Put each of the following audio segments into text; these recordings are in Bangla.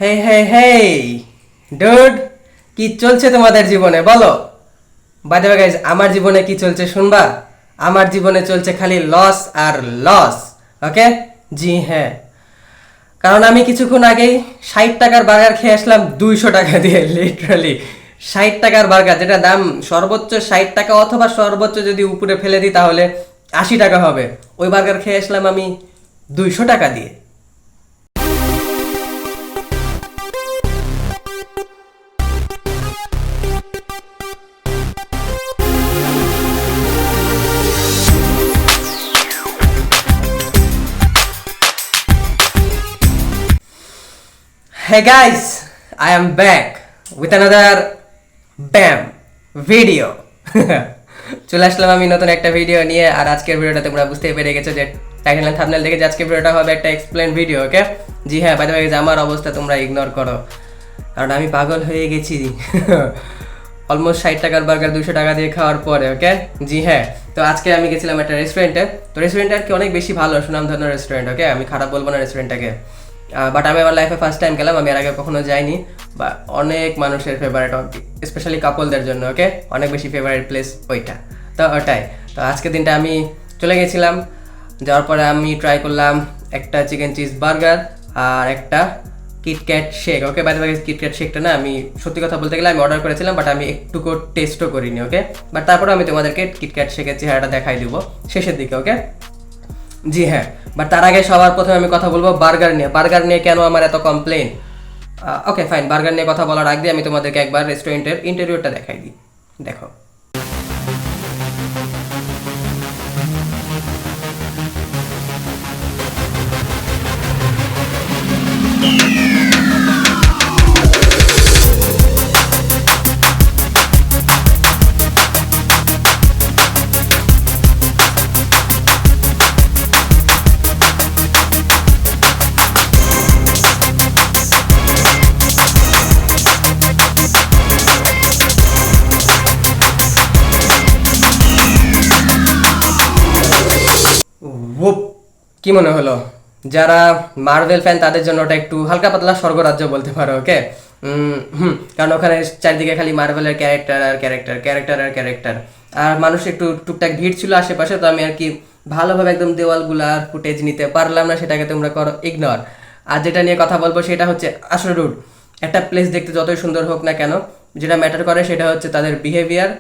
হে হে হে ডুড, কি চলছে তোমাদের জীবনে বলো। বাই দ্য ওয়ে গাইস, আমার জীবনে কি চলছে শুনবা? আমার জীবনে চলছে খালি লস আর লস। ওকে, জি হ্যাঁ, কারণ আমি কিছুক্ষণ আগেই 60 টাকার বার্গার খেয়ে আসলাম 200 টাকা দিয়ে। লিটারালি 60 টাকার বার্গার, যেটা দাম সর্বোচ্চ 60 টাকা, অথবা সর্বোচ্চ যদি উপরে ফেলে দিই তাহলে 80 টাকা হবে। ওই বার্গার খেয়ে আসলাম আমি 200 টাকা দিয়ে। Hey guys, I am back with another BAM video. চলে আসলাম আমি নতুন একটা ভিডিও নিয়ে। আর আজকের ভিডিওটা তোমরা বুঝতে পেরে গেছো যে টাইটেল এন্ড থাম্বনেল দেখে যে আজকের ভিডিওটা হবে একটা এক্সপ্লেন ভিডিও। ওকে, জি হ্যাঁ, বাই দ্য ওয়ে আমার অবস্থা তোমরা ইগনোর করো, কারণ আমি পাগল হয়ে গেছি। অলমোস্ট 60 টাকার বার্গার 200 টাকা দিয়ে খাওয়ার পরে। ওকে, জি হ্যাঁ, তো আজকে আমি গেছিলাম একটা রেস্টুরেন্টে। তো রেস্টুরেন্টটা আর কি অনেক বেশি ভালো, সুনামধন্য রেস্টুরেন্ট। ওকে, আমি খারাপ বলবো না রেস্টুরেন্টটাকে, বাট আমি আমার লাইফে ফার্স্ট টাইম গেলাম, আমি এর আগে কখনো যাইনি। বা অনেক মানুষের ফেভারিট, স্পেশালি কাপলদের জন্য। ওকে, অনেক বেশি ফেভারিট প্লেস ওইটা। তো ওটাই, তো আজকের দিনটা আমি চলে গেছিলাম। যাওয়ার পরে আমি ট্রাই করলাম একটা চিকেন চিজ বার্গার আর একটা KitKat shake. Okay, by the way KitKat শেকটা না, আমি সত্যি কথা বলতে গেলে আমি অর্ডার করেছিলাম, বাট আমি একটুকু টেস্টও করিনি। ওকে, বাট তারপরে আমি তোমাদেরকে কিটক্যাট শেকের চেহারাটা দেখাই দিব শেষের দিকে। ওকে, জি হ্যাঁ, বাট তার আগে সবার প্রথমে আমি কথা বলবো বার্গার নিয়ে। বার্গার নিয়ে কেন আমার এত কমপ্লেন? ওকে ফাইন, বার্গার নিয়ে কথা বলার আগে আমি তোমাদেরকে একবার রেস্টুরেন্টের ইন্টেরিয়রটা দেখাই দিই। দেখো, ওপ, কি মনে হলো? যারা মার্ভেল ফ্যান তাদের জন্য ওটা একটু হালকা পাতলা স্বর্গরাজ্য বলতে পারো। ওকে, কারণ ওখানে চারিদিকে খালি মার্ভেলের ক্যারেক্টার আর ক্যারেক্টার, ক্যারেক্টার আর ক্যারেক্টার। আর মানুষ একটু টুকটাক ভিড় ছিল আশেপাশে, তো আমি আর কি ভালোভাবে একদম দেওয়ালগুলার ফুটেজ নিতে পারলাম না, সেটাকে তোমরা করো ইগনোর। আর যেটা নিয়ে কথা বলবো সেটা হচ্ছে আসলে রুট। একটা প্লেস দেখতে যতই সুন্দর হোক না কেন, যেটা ম্যাটার করে সেটা হচ্ছে তাদের বিহেভিয়ার,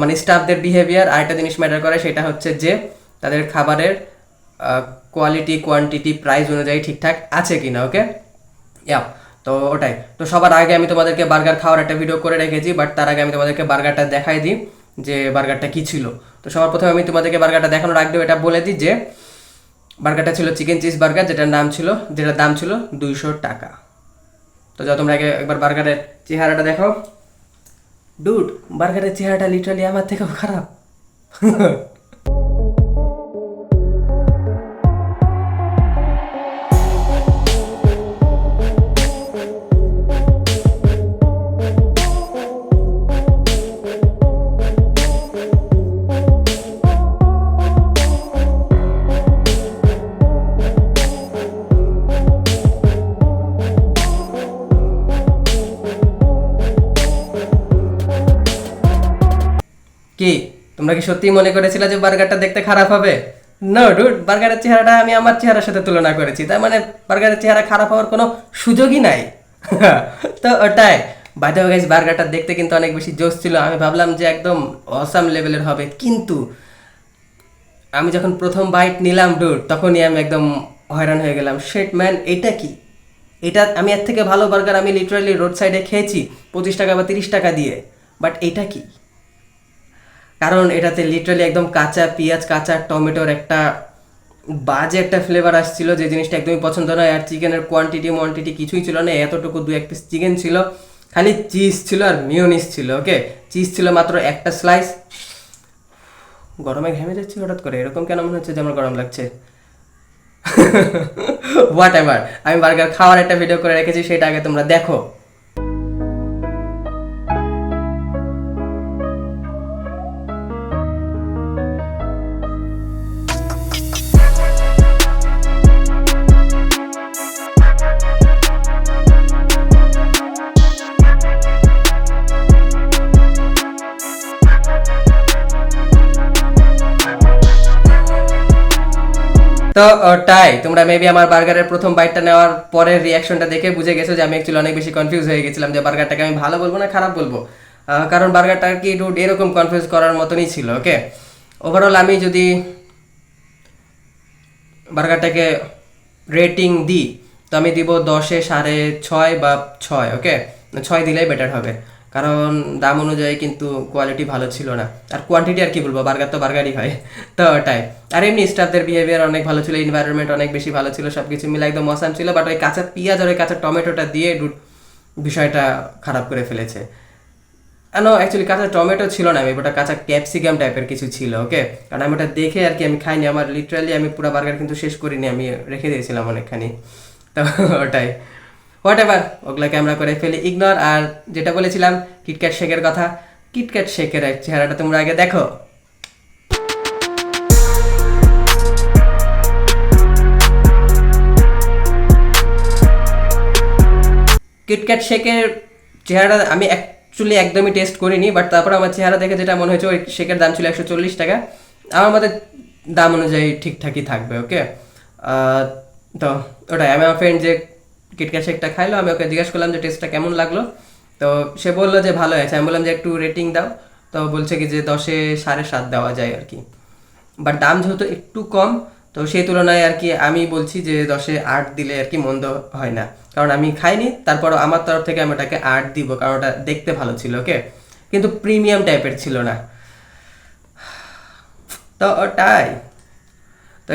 মানে স্টাফদের বিহেভিয়ার। আর একটা জিনিস ম্যাটার করে সেটা হচ্ছে যে তাদের খাবারের কোয়ালিটি, কোয়ান্টিটি, প্রাইস অনুযায়ী ঠিকঠাক আছে কিনা। ওকে, ইয়া, তো ওটাই। তো সবার আগে আমি তোমাদেরকে বার্গার খাওয়ার একটা ভিডিও করে রেখেছি, বাট তার আগে আমি তোমাদেরকে বার্গারটা দেখাই দিই যে বার্গারটা কী ছিল। তো সবার প্রথমে আমি তোমাদেরকে বার্গারটা দেখানোর আগেও এটা বলে দিই যে বার্গারটা ছিল চিকেন চিজ বার্গার, যেটার দাম ছিল 200 টাকা। তো যাও তোমরা আগে একবার বার্গারের চেহারাটা দেখো। ডুড, বার্গারের চেহারাটা লিটারালি আমার থেকেও খারাপ। কি তোমরা কি সত্যিই মনে করেছিলে যে বার্গারটা দেখতে খারাপ হবে? নো ডুড, বার্গারের চেহারাটা আমি আমার চেহারার সাথে তুলনা করেছি, তার মানে বার্গারের চেহারা খারাপ হওয়ার কোনো সুযোগই নাই। তো ওটাই। বাই দ্য ওয়ে গাইস, বার্গারটা দেখতে কিন্তু অনেক বেশি জোশ ছিল। আমি ভাবলাম যে একদম অসাম লেভেলের হবে, কিন্তু আমি যখন প্রথম বাইট নিলাম ডুড, তখনই আমি একদম হয়রান হয়ে গেলাম। শিট ম্যান, এটা কি? এটা আমি এর থেকে ভালো বার্গার আমি লিটারালি রোড সাইডে খেয়েছি 25 টাকা বা 30 টাকা দিয়ে, বাট এটা কি? কারণ এটাতে লিটারালি একদম কাঁচা পেঁয়াজ, কাঁচা টমেটোর একটা বাজে একটা ফ্লেভার আসছিল, যে জিনিসটা একদমই পছন্দ নয়। আর চিকেনের কোয়ান্টিটি কিছুই ছিল না, এতটুকু 2-1 পিস চিকেন ছিল, খালি চিজ ছিল আর মিওনিস ছিল। ওকে, চিজ ছিল মাত্র একটা স্লাইস। গরমে ঘেমে যাচ্ছি হঠাৎ করে, এরকম কেন মনে হচ্ছে যে আমার গরম লাগছে? হোয়াট এভার, আমি বার্গার খাওয়ার একটা ভিডিও করে রেখেছি, সেটা আগে তোমরা দেখো। তো ওটাই তোমরা মেবি আমার বার্গারের প্রথম বাইটটা নেওয়ার পরের রিয়াকশনটা দেখে বুঝে গেছো যে আমি অ্যাকচুয়ালি অনেক বেশি কনফিউজ হয়ে গেছিলাম যে বার্গারটাকে আমি ভালো বলবো না খারাপ বলবো। কারণ বার্গারটা কি ডুড এরকম কনফিউজ করার মতনই ছিল। ওকে, ওভারঅল আমি যদি বার্গারটাকে রেটিং দিই তো আমি দিব 10-এ 6.5 বা 6। ওকে, 6 দিলেই বেটার হবে, কারণ দাম অনুযায়ী কিন্তু কোয়ালিটি ভালো ছিল না, আর কোয়ান্টিটি আর কি বলবো, বার্গার তো বার্গারই হয়। তো ওটাই। আর এমনি স্টাফদের বিহেভিয়ার অনেক ভালো ছিল, এনভায়রনমেন্ট অনেক বেশি ভালো ছিল, সব কিছু মিলে একদম মসাম ছিল। বাট ওই কাঁচা পেঁয়াজ আর ওই কাঁচা টমেটোটা দিয়ে বিষয়টা খারাপ করে ফেলেছে। অ্যাকচুয়ালি কাঁচা টমেটো ছিল না, আমি ওটা কাঁচা ক্যাপসিকাম টাইপের কিছু ছিল। ওকে, কারণ আমি ওটা দেখে আর কি আমি খাইনি, আমার লিটারালি আমি পুরো বার্গার কিন্তু শেষ করিনি, আমি রেখে দিয়েছিলাম অনেকখানি। তো ওটাই, হোয়াট এভার, ওগুলাকে আমরা করে ফেলি ইগনোর। আর যেটা বলেছিলাম কিটক্যাট শেকের কথা, কিটক্যাট শেকের চেহারাটা তোমরা আগে দেখো। কিটক্যাট শেকের চেহারা আমি অ্যাকচুয়ালি একদমই টেস্ট করিনি, বাট তারপর আমার চেহারা দেখে যেটা মনে হয়েছে ওই শেকের দাম ছিল 140 টাকা। আমার মতে দাম অনুযায়ী ঠিকঠাকই থাকবে। ওকে, তো ওটাই। আমি আমার ফ্রেন্ড যে কিটক্যাট শেকটা খাইলো, আমি ওকে জিজ্ঞেস করলাম যে টেস্টটা কেমন লাগলো, তো সে বললো যে ভালো হয়েছে। আমি বললাম যে একটু রেটিং দাও, তো বলছে কি যে 10-এ 7.5 দেওয়া যায় আর কি। বাট দাম যেহেতু একটু কম, তো সেই তুলনায় আর কি আমি বলছি যে 10-এ 8 দিলে আর কি মন্দ হয় না, কারণ আমি খাইনি, তারপরও আমার তরফ থেকে আমি ওটাকে 8 দিব, কারণ ওটা দেখতে ভালো ছিল। ওকে, কিন্তু প্রিমিয়াম টাইপের ছিল না। তো ওটাই। তো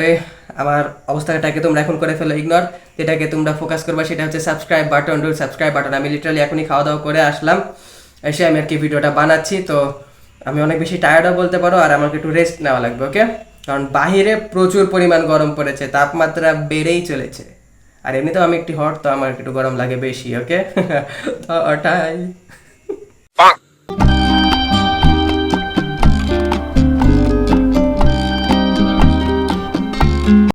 আমার অবস্থাটাকে তোমরা এখন করে ফেলো ইগনোর, যেটাকে তোমরা ফোকাস করবে সেটা হচ্ছে সাবস্ক্রাইব বাটন। সাবস্ক্রাইব বাটন আমি লিটারালি এখনই খাওয়া দাওয়া করে আসলাম, এসে আমি আর কি ভিডিওটা বানাচ্ছি। তো আমি অনেক বেশি টায়ার্ডও বলতে পারো, আর আমাকে একটু রেস্ট নেওয়া লাগবে। ওকে, কারণ বাহিরে প্রচুর পরিমাণ গরম পড়েছে, তাপমাত্রা বেড়েই চলেছে, আর এমনিতেও আমি একটু হট, তো আমার একটু গরম লাগে বেশি। ওকে, তো ওটাই।